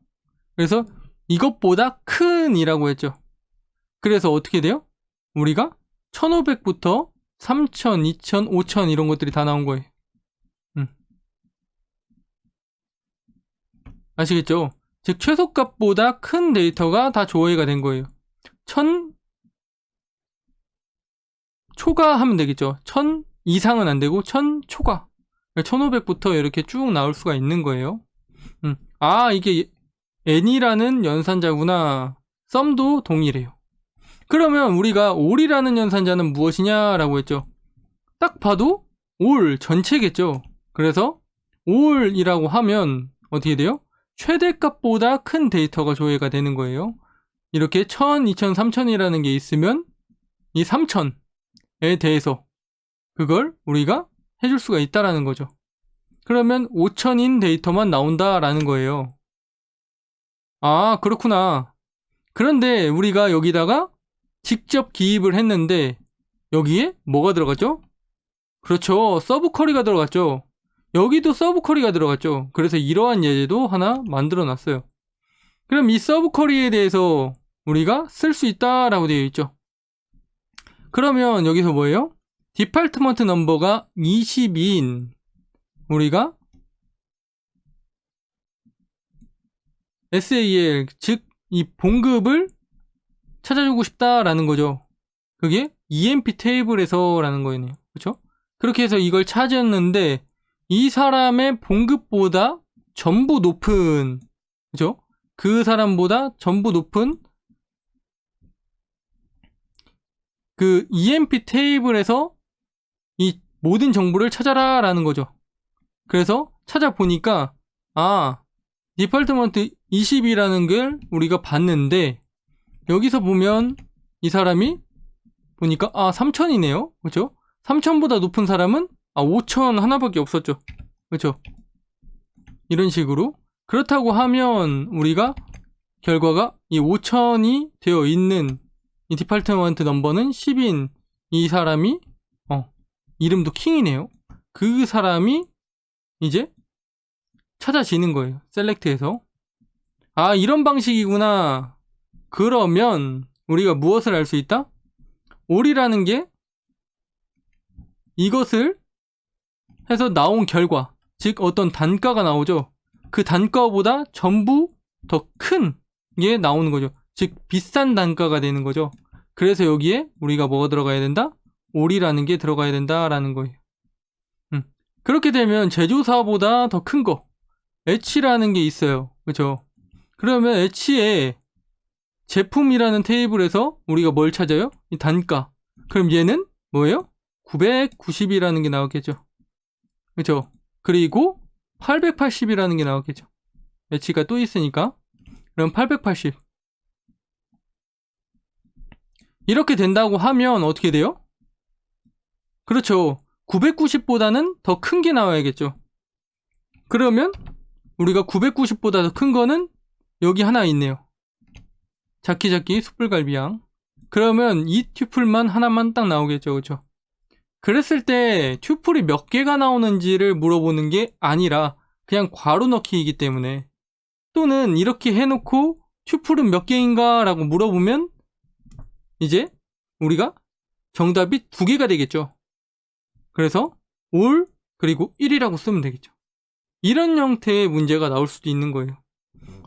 그래서 이것보다 큰이라고 했죠. 그래서 어떻게 돼요? 우리가 1500부터 3000, 2000, 5000 이런 것들이 다 나온 거예요. 아시겠죠? 즉 최소값보다 큰 데이터가 다 조회가 된 거예요. 1000 초과하면 되겠죠. 1000 이상은 안 되고 1000 초과. 1500부터 이렇게 쭉 나올 수가 있는 거예요. 아, 이게 n이라는 연산자구나. 썸도 동일해요. 그러면 우리가 all이라는 연산자는 무엇이냐라고 했죠. 딱 봐도 all 전체겠죠. 그래서 all이라고 하면 어떻게 돼요? 최대값보다 큰 데이터가 조회가 되는 거예요. 이렇게 1000, 2000, 3000이라는 게 있으면 이 3000에 대해서 그걸 우리가 해줄 수가 있다라는 거죠. 그러면 5000인 데이터만 나온다라는 거예요. 아, 그렇구나. 그런데 우리가 여기다가 직접 기입을 했는데 여기에 뭐가 들어갔죠? 그렇죠. 서브 쿼리가 들어갔죠. 여기도 서브 쿼리가 들어갔죠. 그래서 이러한 예제도 하나 만들어 놨어요. 그럼 이 서브 쿼리에 대해서 우리가 쓸 수 있다라고 되어 있죠. 그러면 여기서 뭐예요? 디파트먼트 넘버가 22인 우리가 SAL 즉 이 봉급을 찾아주고 싶다라는 거죠. 그게 EMP 테이블에서 라는 거네요. 그렇죠? 그렇게 해서 이걸 찾았는데 이 사람의 봉급보다 전부 높은, 그죠? 그 사람보다 전부 높은 그 EMP 테이블에서 이 모든 정보를 찾아라 라는 거죠. 그래서 찾아보니까 디팔트먼트 20이라는 걸 우리가 봤는데 여기서 보면 이 사람이 보니까 3000이네요. 그렇죠? 3000보다 높은 사람은 5000 하나밖에 없었죠. 그렇죠? 이런 식으로. 그렇다고 하면 우리가 결과가 이 5000이 되어 있는 이 디팔트먼트 넘버는 10인 이 사람이 이름도 킹이네요. 그 사람이 이제 찾아지는 거예요. 셀렉트해서. 이런 방식이구나. 그러면 우리가 무엇을 알 수 있다? 올이라는 게 이것을 해서 나온 결과, 즉 어떤 단가가 나오죠. 그 단가보다 전부 더 큰 게 나오는 거죠. 즉 비싼 단가가 되는 거죠. 그래서 여기에 우리가 뭐가 들어가야 된다? 올이라는 게 들어가야 된다라는 거예요. 그렇게 되면 제조사보다 더 큰 거, H라는 게 있어요. 그렇죠? 그러면 H에 제품이라는 테이블에서 우리가 뭘 찾아요? 이 단가. 그럼 얘는 뭐예요? 990이라는 게 나왔겠죠. 그렇죠? 그리고 880이라는 게 나왔겠죠. H가 또 있으니까. 그럼 880. 이렇게 된다고 하면 어떻게 돼요? 그렇죠. 990보다는 더 큰 게 나와야겠죠. 그러면 우리가 990보다 더 큰 거는 여기 하나 있네요. 자키자키 숯불갈비양. 그러면 이 튜플만 하나만 딱 나오겠죠. 그렇죠? 그랬을 때 튜플이 몇 개가 나오는지를 물어보는 게 아니라 그냥 괄호 넣기이기 때문에, 또는 이렇게 해놓고 튜플은 몇 개인가 라고 물어보면 이제 우리가 정답이 2개가 되겠죠. 그래서 올 그리고 1이라고 쓰면 되겠죠. 이런 형태의 문제가 나올 수도 있는 거예요.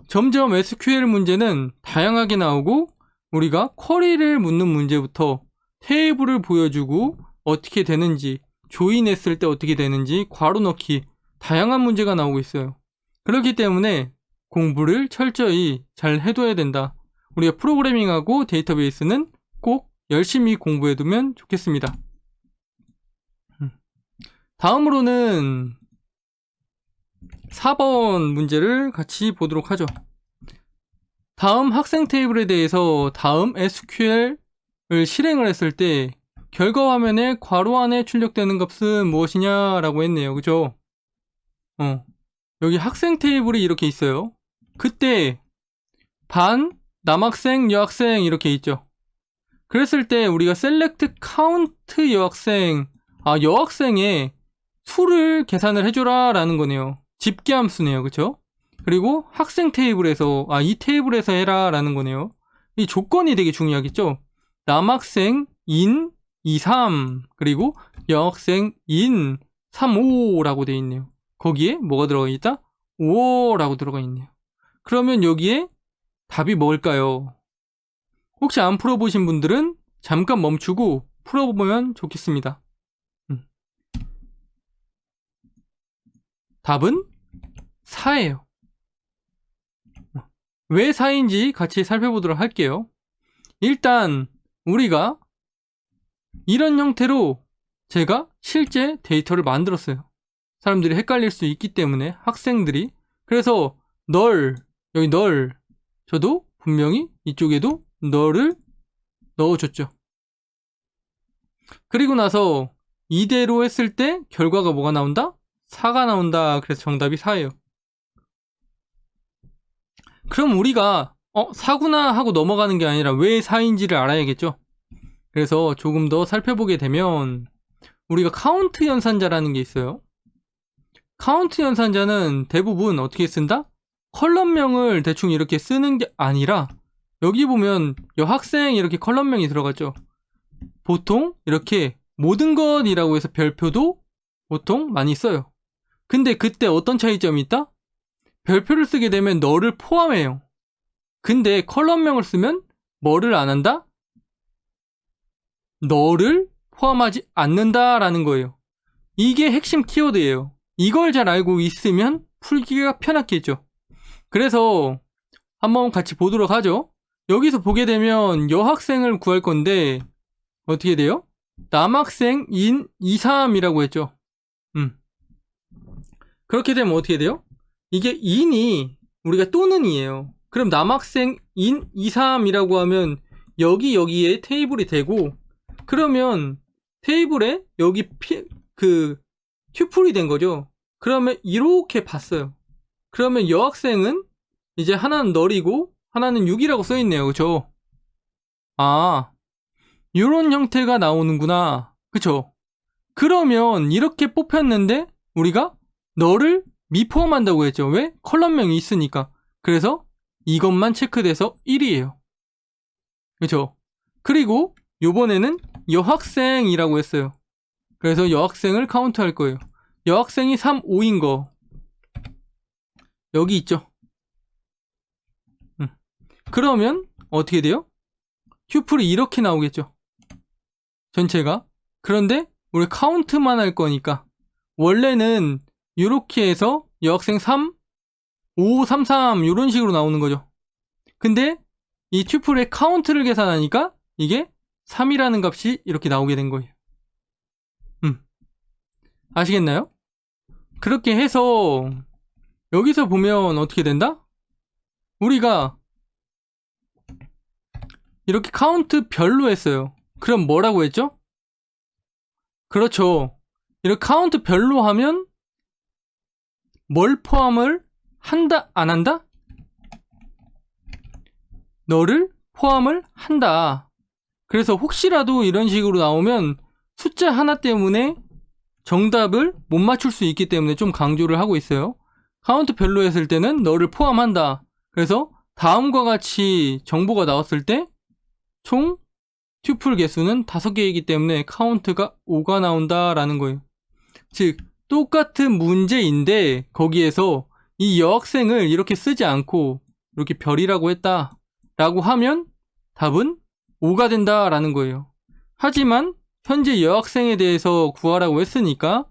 점점 SQL 문제는 다양하게 나오고 우리가 쿼리를 묻는 문제부터 테이블을 보여주고 어떻게 되는지, 조인했을 때 어떻게 되는지, 괄호 넣기, 다양한 문제가 나오고 있어요. 그렇기 때문에 공부를 철저히 잘 해둬야 된다. 우리가 프로그래밍하고 데이터베이스는 꼭 열심히 공부해두면 좋겠습니다. 다음으로는 4번 문제를 같이 보도록 하죠. 다음 학생 테이블에 대해서 다음 SQL을 실행을 했을 때 결과 화면에 괄호 안에 출력되는 값은 무엇이냐라고 했네요. 그죠? 여기 학생 테이블이 이렇게 있어요. 그때 반, 남학생, 여학생 이렇게 있죠. 그랬을 때 우리가 select count 여학생의 수를 계산을 해줘라 라는 거네요. 집계함수네요. 그쵸? 그리고 학생 테이블에서 이 테이블에서 해라 라는 거네요. 이 조건이 되게 중요하겠죠. 남학생 인 2, 3 그리고 여학생 인 3, 5라고 되어 있네요. 거기에 뭐가 들어가 있다? 5라고 들어가 있네요. 그러면 여기에 답이 뭘까요? 혹시 안 풀어보신 분들은 잠깐 멈추고 풀어보면 좋겠습니다. 답은 4예요. 왜 4인지 같이 살펴보도록 할게요. 일단 우리가 이런 형태로 제가 실제 데이터를 만들었어요. 사람들이 헷갈릴 수 있기 때문에, 학생들이. 그래서 여기 널 저도 분명히 이쪽에도 널을 넣어줬죠. 그리고 나서 이대로 했을 때 결과가 뭐가 나온다? 4가 나온다. 그래서 정답이 4예요. 그럼 우리가 4구나 하고 넘어가는 게 아니라 왜 4인지를 알아야겠죠. 그래서 조금 더 살펴보게 되면 우리가 카운트 연산자라는 게 있어요. 카운트 연산자는 대부분 어떻게 쓴다? 컬럼명을 대충 이렇게 쓰는 게 아니라 여기 보면 여학생 이렇게 컬럼명이 들어가죠. 보통 이렇게 모든 것이라고 해서 별표도 보통 많이 써요. 근데 그때 어떤 차이점이 있다? 별표를 쓰게 되면 너를 포함해요. 근데 컬럼명을 쓰면 뭐를 안 한다? 너를 포함하지 않는다라는 거예요. 이게 핵심 키워드예요. 이걸 잘 알고 있으면 풀기가 편하겠죠. 그래서 한번 같이 보도록 하죠. 여기서 보게 되면 여학생을 구할 건데 어떻게 돼요? 남학생 인 2, 3이라고 했죠. 그렇게 되면 어떻게 돼요? 이게 인이 우리가 또는이에요. 그럼 남학생 인 2, 3이라고 하면 여기에 테이블이 되고, 그러면 테이블에 여기 튜플이 된 거죠. 그러면 이렇게 봤어요. 그러면 여학생은 이제 하나는 널이고 하나는 6이라고 써있네요. 그쵸? 아, 요런 형태가 나오는구나. 그쵸? 그러면 이렇게 뽑혔는데 우리가 널을 미포함한다고 했죠. 왜? 컬럼명이 있으니까. 그래서 이것만 체크돼서 1이에요. 그쵸? 그리고 요번에는 여학생이라고 했어요. 그래서 여학생을 카운트할 거예요. 여학생이 3, 5인 거 여기 있죠. 그러면 어떻게 돼요? 튜플이 이렇게 나오겠죠. 전체가. 그런데 우리 카운트만 할 거니까 원래는 이렇게 해서 여학생 3, 5, 3, 3 이런 식으로 나오는 거죠. 근데 이 튜플의 카운트를 계산하니까 이게 3이라는 값이 이렇게 나오게 된 거예요. 아시겠나요? 그렇게 해서 여기서 보면 어떻게 된다? 우리가 이렇게 카운트 별로 했어요. 그럼 뭐라고 했죠? 그렇죠. 이렇게 카운트 별로 하면 뭘 포함을 한다, 안 한다? 너를 포함을 한다. 그래서 혹시라도 이런 식으로 나오면 숫자 하나 때문에 정답을 못 맞출 수 있기 때문에 좀 강조를 하고 있어요. 카운트 별로 했을 때는 너를 포함한다. 그래서 다음과 같이 정보가 나왔을 때 총 튜플 개수는 5개이기 때문에 카운트가 5가 나온다라는 거예요. 즉 똑같은 문제인데 거기에서 이 여학생을 이렇게 쓰지 않고 이렇게 별이라고 했다 라고 하면 답은 5가 된다라는 거예요. 하지만 현재 여학생에 대해서 구하라고 했으니까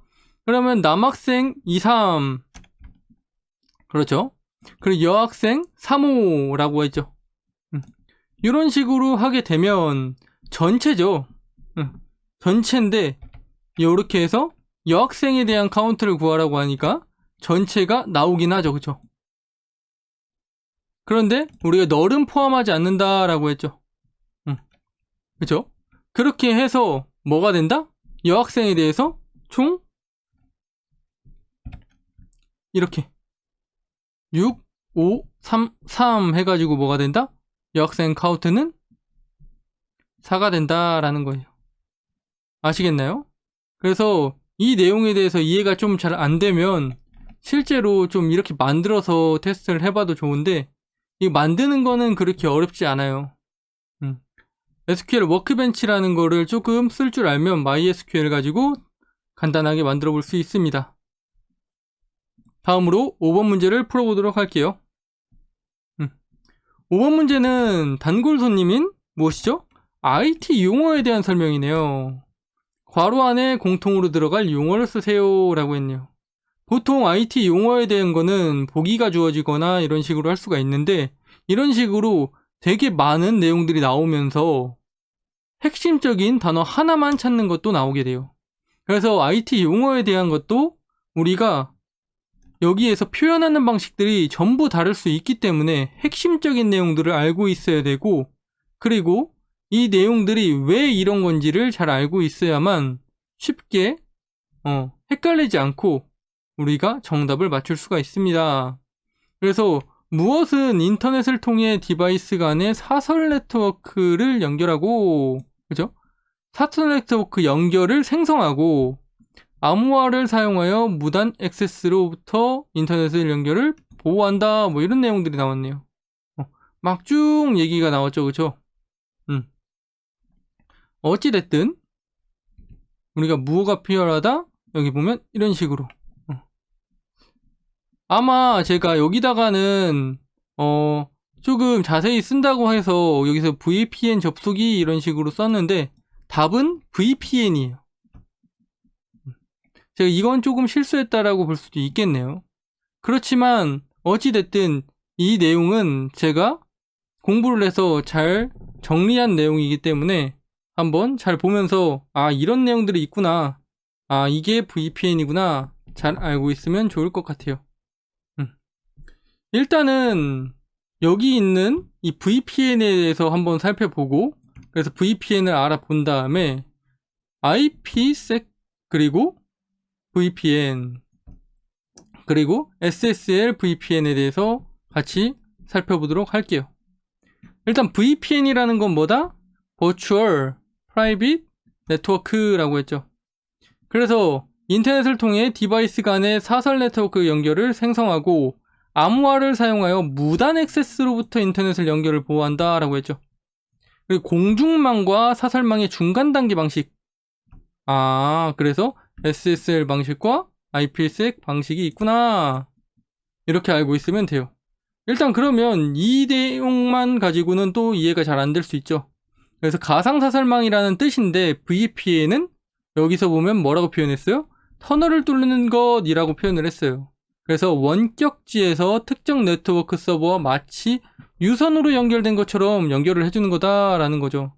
그러면 남학생 2, 3 그렇죠? 그리고 여학생 3, 5라고 했죠. 이런 식으로 하게 되면 전체죠. 전체인데 이렇게 해서 여학생에 대한 카운트를 구하라고 하니까 전체가 나오긴 하죠. 그쵸? 그런데 우리가 널은 포함하지 않는다라고 했죠. 그쵸? 그렇게 해서 뭐가 된다? 여학생에 대해서 총 이렇게 6, 5, 3, 3 해가지고 뭐가 된다? 여학생 카운트는 4가 된다라는 거예요. 아시겠나요? 그래서 이 내용에 대해서 이해가 좀 잘 안 되면 실제로 좀 이렇게 만들어서 테스트를 해봐도 좋은데 이 만드는 거는 그렇게 어렵지 않아요. SQL 워크벤치라는 거를 조금 쓸 줄 알면 MySQL 가지고 간단하게 만들어 볼 수 있습니다. 다음으로 5번 문제를 풀어보도록 할게요. 5번 문제는 단골 손님인 무엇이죠? IT 용어에 대한 설명이네요. 괄호 안에 공통으로 들어갈 용어를 쓰세요 라고 했네요. 보통 IT 용어에 대한 거는 보기가 주어지거나 이런 식으로 할 수가 있는데 이런 식으로 되게 많은 내용들이 나오면서 핵심적인 단어 하나만 찾는 것도 나오게 돼요. 그래서 IT 용어에 대한 것도 우리가 여기에서 표현하는 방식들이 전부 다를 수 있기 때문에 핵심적인 내용들을 알고 있어야 되고 그리고 이 내용들이 왜 이런 건지를 잘 알고 있어야만 쉽게 헷갈리지 않고 우리가 정답을 맞출 수가 있습니다. 그래서 무엇은 인터넷을 통해 디바이스 간의 사설 네트워크를 연결하고 그죠? 사설 네트워크 연결을 생성하고 암호화를 사용하여 무단 액세스로부터 인터넷을 연결을 보호한다 뭐 이런 내용들이 나왔네요. 막 쭉 얘기가 나왔죠. 그쵸? 어찌됐든 우리가 무엇가 필요하다 여기 보면 이런 식으로 아마 제가 여기다가는 조금 자세히 쓴다고 해서 여기서 VPN 접속이 이런 식으로 썼는데 답은 VPN이에요. 제가 이건 조금 실수했다라고 볼 수도 있겠네요. 그렇지만 어찌됐든 이 내용은 제가 공부를 해서 잘 정리한 내용이기 때문에 한번 잘 보면서 아, 이런 내용들이 있구나, 아, 이게 VPN이구나 잘 알고 있으면 좋을 것 같아요. 일단은 여기 있는 이 VPN에 대해서 한번 살펴보고, 그래서 VPN을 알아본 다음에 IPsec 그리고 VPN 그리고 SSL VPN에 대해서 같이 살펴보도록 할게요. 일단 VPN이라는 건 뭐다? Virtual Private Network라고 했죠. 그래서 인터넷을 통해 디바이스 간의 사설 네트워크 연결을 생성하고 암호화를 사용하여 무단 액세스로부터 인터넷을 연결을 보호한다 라고 했죠. 그리고 공중망과 사설망의 중간 단계 방식. 아, 그래서 SSL 방식과 IPsec 방식이 있구나, 이렇게 알고 있으면 돼요. 일단 그러면 이 내용만 가지고는 또 이해가 잘 안 될 수 있죠. 그래서 가상사설망이라는 뜻인데 VPN은 여기서 보면 뭐라고 표현했어요? 터널을 뚫는 것이라고 표현을 했어요. 그래서 원격지에서 특정 네트워크 서버와 마치 유선으로 연결된 것처럼 연결을 해주는 거다라는 거죠.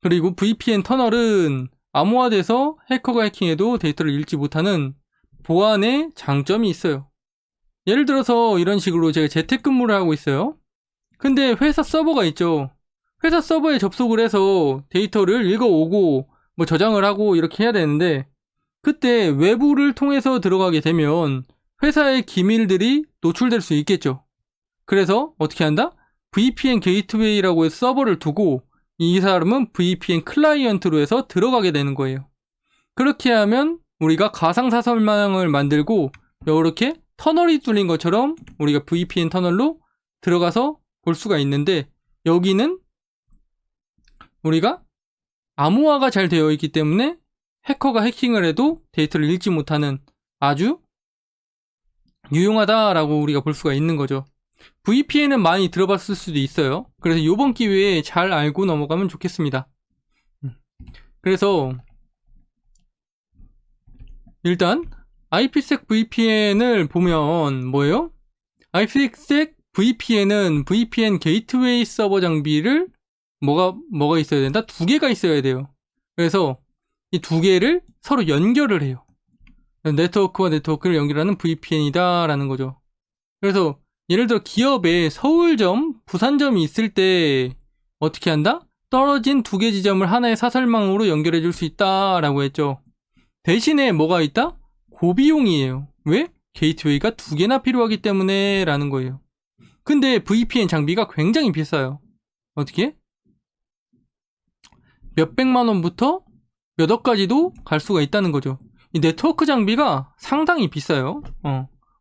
그리고 VPN 터널은 암호화돼서 해커가 해킹해도 데이터를 잃지 못하는 보안의 장점이 있어요. 예를 들어서 이런 식으로 제가 재택근무를 하고 있어요. 근데 회사 서버가 있죠. 회사 서버에 접속을 해서 데이터를 읽어오고 뭐 저장을 하고 이렇게 해야 되는데, 그때 외부를 통해서 들어가게 되면 회사의 기밀들이 노출될 수 있겠죠. 그래서 어떻게 한다? VPN 게이트웨이라고 해서 서버를 두고 이 사람은 VPN 클라이언트로 해서 들어가게 되는 거예요. 그렇게 하면 우리가 가상사설망을 만들고 이렇게 터널이 뚫린 것처럼 우리가 VPN 터널로 들어가서 볼 수가 있는데, 여기는 우리가 암호화가 잘 되어 있기 때문에 해커가 해킹을 해도 데이터를 잃지 못하는 아주 유용하다라고 우리가 볼 수가 있는 거죠. VPN은 많이 들어봤을 수도 있어요. 그래서 이번 기회에 잘 알고 넘어가면 좋겠습니다. 그래서 일단 IPsec VPN을 보면 뭐예요? IPsec VPN은 VPN 게이트웨이 서버 장비를 뭐가 있어야 된다? 두 개가 있어야 돼요. 그래서 이 두 개를 서로 연결을 해요. 네트워크와 네트워크를 연결하는 VPN이다 라는 거죠. 그래서 예를 들어 기업에 서울점, 부산점이 있을 때 어떻게 한다? 떨어진 두 개 지점을 하나의 사설망으로 연결해 줄 수 있다 라고 했죠. 대신에 뭐가 있다? 고비용이에요. 왜? 게이트웨이가 두 개나 필요하기 때문에 라는 거예요. 근데 VPN 장비가 굉장히 비싸요. 어떻게? 몇백만 원부터 몇 억까지도 갈 수가 있다는 거죠. 이 네트워크 장비가 상당히 비싸요.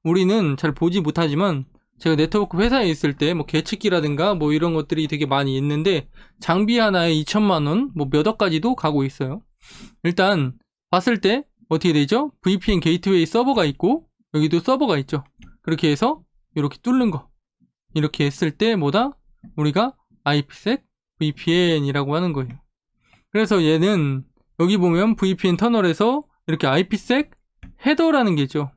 우리는 잘 보지 못하지만 제가 네트워크 회사에 있을 때 뭐 계측기라든가 뭐 이런 것들이 되게 많이 있는데 장비 하나에 2천만 원, 뭐 몇 억까지도 가고 있어요. 일단 봤을 때 어떻게 되죠? VPN 게이트웨이 서버가 있고 여기도 서버가 있죠. 그렇게 해서 이렇게 뚫는 거, 이렇게 했을 때 뭐다? 우리가 IPsec VPN이라고 하는 거예요. 그래서 얘는 여기 보면 VPN 터널에서 이렇게 IPsec 헤더라는 게 있죠.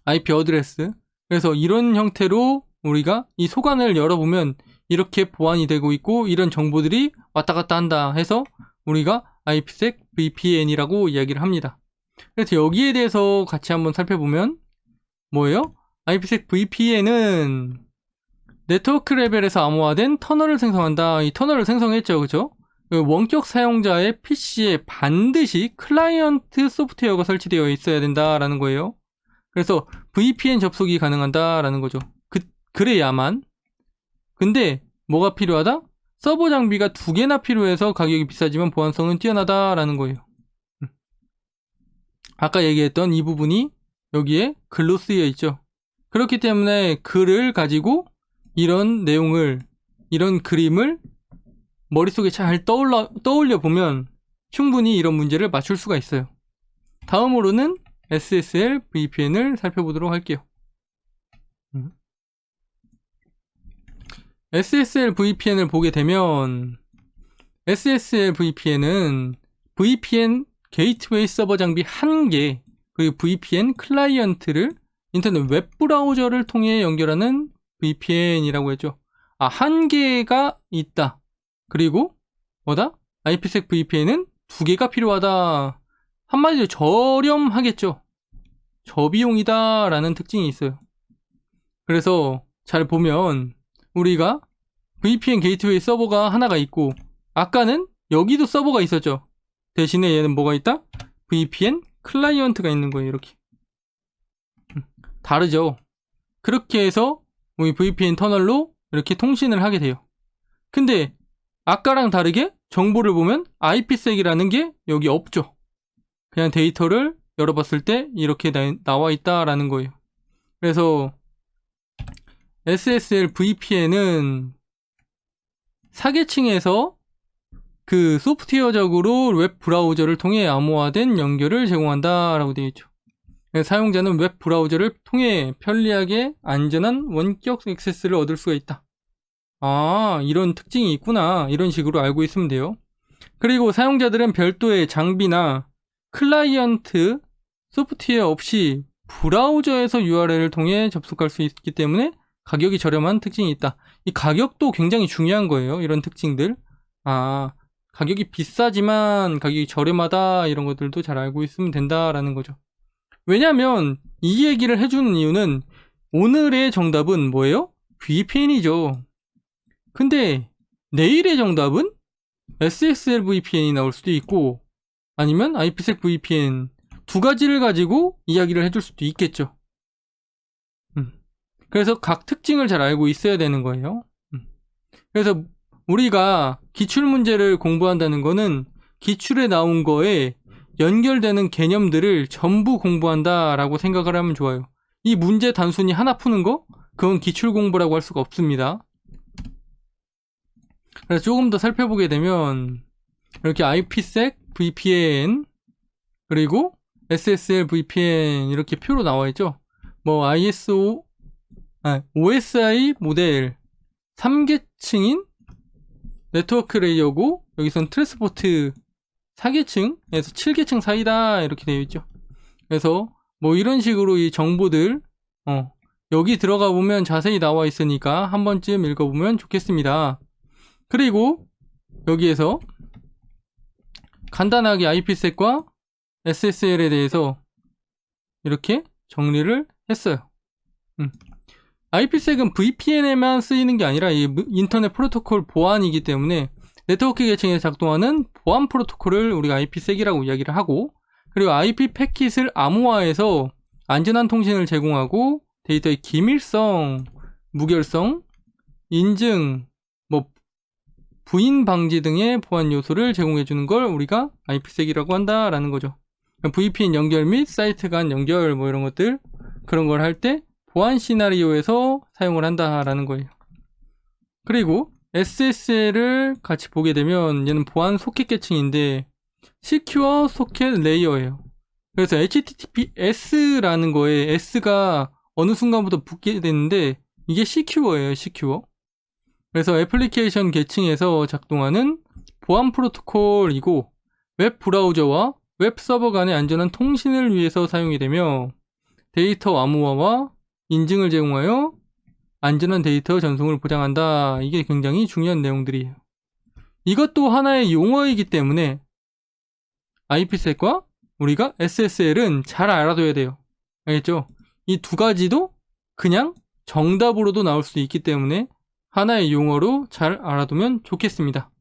IP 어드레스. 그래서 이런 형태로 우리가 이 소관을 열어보면 이렇게 보안이 되고 있고 이런 정보들이 왔다 갔다 한다 해서 우리가 IPsec VPN이라고 이야기를 합니다. 그래서 여기에 대해서 같이 한번 살펴보면 뭐예요? IPsec VPN은 네트워크 레벨에서 암호화된 터널을 생성한다. 이 터널을 생성했죠, 그죠? 원격 사용자의 PC에 반드시 클라이언트 소프트웨어가 설치되어 있어야 된다라는 거예요. 그래서 VPN 접속이 가능하다라는 거죠. 그래야만. 근데 뭐가 필요하다? 서버 장비가 두 개나 필요해서 가격이 비싸지만 보안성은 뛰어나다라는 거예요. 아까 얘기했던 이 부분이 여기에 글로 쓰여 있죠. 그렇기 때문에 글을 가지고 이런 내용을, 이런 그림을 머릿속에 잘 떠올려 보면 충분히 이런 문제를 맞출 수가 있어요. 다음으로는 SSL VPN을 살펴보도록 할게요. SSL VPN을 보게 되면 SSL VPN은 VPN 게이트웨이 서버 장비 1개, 그리고 VPN 클라이언트를 인터넷 웹브라우저를 통해 연결하는 VPN이라고 했죠. 1개가 있다. 그리고 뭐다? IPsec VPN은 2개가 필요하다. 한마디로 저렴하겠죠. 저비용이다 라는 특징이 있어요. 그래서 잘 보면 우리가 VPN 게이트웨이 서버가 하나가 있고, 아까는 여기도 서버가 있었죠. 대신에 얘는 뭐가 있다? VPN 클라이언트가 있는 거예요. 이렇게 다르죠. 그렇게 해서 우리 VPN 터널로 이렇게 통신을 하게 돼요. 근데 아까랑 다르게 정보를 보면 IPsec이라는 게 여기 없죠. 그냥 데이터를 열어봤을 때 이렇게 나와 있다라는 거예요. 그래서 SSL VPN은 사계층에서 그 소프트웨어적으로 웹 브라우저를 통해 암호화된 연결을 제공한다라고 되어 있죠. 사용자는 웹 브라우저를 통해 편리하게 안전한 원격 액세스를 얻을 수가 있다. 이런 특징이 있구나. 이런 식으로 알고 있으면 돼요. 그리고 사용자들은 별도의 장비나 클라이언트 소프트웨어 없이 브라우저에서 URL을 통해 접속할 수 있기 때문에 가격이 저렴한 특징이 있다. 이 가격도 굉장히 중요한 거예요. 이런 특징들. 가격이 비싸지만 가격이 저렴하다, 이런 것들도 잘 알고 있으면 된다라는 거죠. 왜냐면 이 얘기를 해주는 이유는 오늘의 정답은 뭐예요? VPN이죠. 근데 내일의 정답은 SSL VPN이 나올 수도 있고, 아니면 IPsec VPN, 두 가지를 가지고 이야기를 해줄 수도 있겠죠. 그래서 각 특징을 잘 알고 있어야 되는 거예요. 그래서 우리가 기출문제를 공부한다는 거는 기출에 나온 거에 연결되는 개념들을 전부 공부한다라고 생각을 하면 좋아요. 이 문제 단순히 하나 푸는 거? 그건 기출 공부라고 할 수가 없습니다. 그래서 조금 더 살펴보게 되면 이렇게 IPsec VPN 그리고 SSL VPN 이렇게 표로 나와 있죠. 뭐 OSI 모델 3계층인 네트워크 레이어고, 여기선 트랜스포트 4계층에서 7계층 사이다 이렇게 되어 있죠. 그래서 뭐 이런 식으로 이 정보들 여기 들어가 보면 자세히 나와 있으니까 한 번쯤 읽어보면 좋겠습니다. 그리고 여기에서 간단하게 IPsec과 SSL에 대해서 이렇게 정리를 했어요. IPsec은 VPN에만 쓰이는 게 아니라 이 인터넷 프로토콜 보안이기 때문에 네트워크 계층에서 작동하는 보안 프로토콜을 우리가 IPsec이라고 이야기를 하고, 그리고 IP 패킷을 암호화해서 안전한 통신을 제공하고 데이터의 기밀성, 무결성, 인증, 부인 방지 등의 보안 요소를 제공해주는 걸 우리가 IPsec이라고 한다라는 거죠. VPN 연결 및 사이트 간 연결 이런 것들, 그런 걸 할 때 보안 시나리오에서 사용을 한다라는 거예요. 그리고 SSL을 같이 보게 되면 얘는 보안 소켓 계층인데 Secure Socket Layer예요. 그래서 HTTPS라는 거에 S가 어느 순간부터 붙게 되는데 이게 Secure예요. Secure. 그래서 애플리케이션 계층에서 작동하는 보안 프로토콜이고, 웹 브라우저와 웹 서버 간의 안전한 통신을 위해서 사용이 되며 데이터 암호화와 인증을 제공하여 안전한 데이터 전송을 보장한다. 이게 굉장히 중요한 내용들이에요. 이것도 하나의 용어이기 때문에 IPsec과 우리가 SSL은 잘 알아둬야 돼요. 알겠죠? 이 두 가지도 그냥 정답으로도 나올 수 있기 때문에 하나의 용어로 잘 알아두면 좋겠습니다.